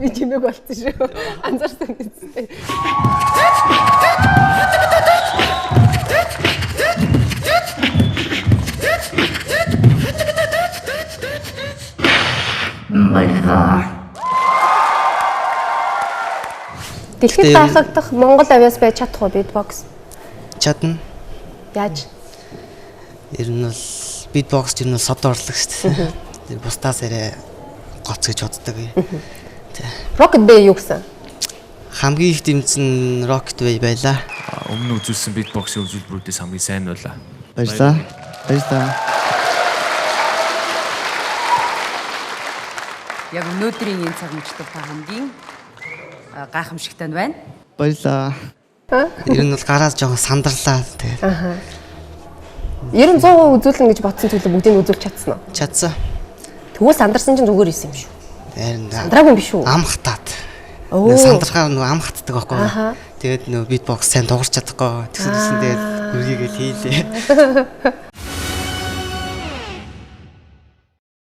Би чимээг болцсон шүү. Анзаарсан биз. Дэлхийд гайхагдах Монгол авиас байж чадах уу битбокс? Чадна. Яаж? Ер нь бол битбокс ер нь сод орлого шүү дээ. Тэр бусдаас арай гоц гэж боддог. Rocket Bay юу гэсэн? Хамгийн их дэмжсэн Rocket Bay байлаа. Өмнө үзүүлсэн битбоксийн үзүүлбэрүүдээс хамгийн сайн байлаа. Баярлалаа. Яг өнөөдрийн энэ цаг мөчтөд та хамгийн гайхамшигтай нь байна. Баярлалаа. Ер нь бол гараад жоохон сандарлаа. Тэгээд. Ер нь 100% үзүүлнэ гэж бодсон зүйлээ бүгдийг үзүүлж чадсан уу? Чадсан. Тэгвэл сандарсан чинь зүгээр исэн юм шүү. Харин Сандраагүй юм биш үү? ам хатаад. Оо. Сандрахаар нөгөө ам хатдаг байхгүй юу? Тэгээд нөгөө битбокс сайн дуурч чадахгүй. Тэгсэн тэгээд үргээгээл хийлээ.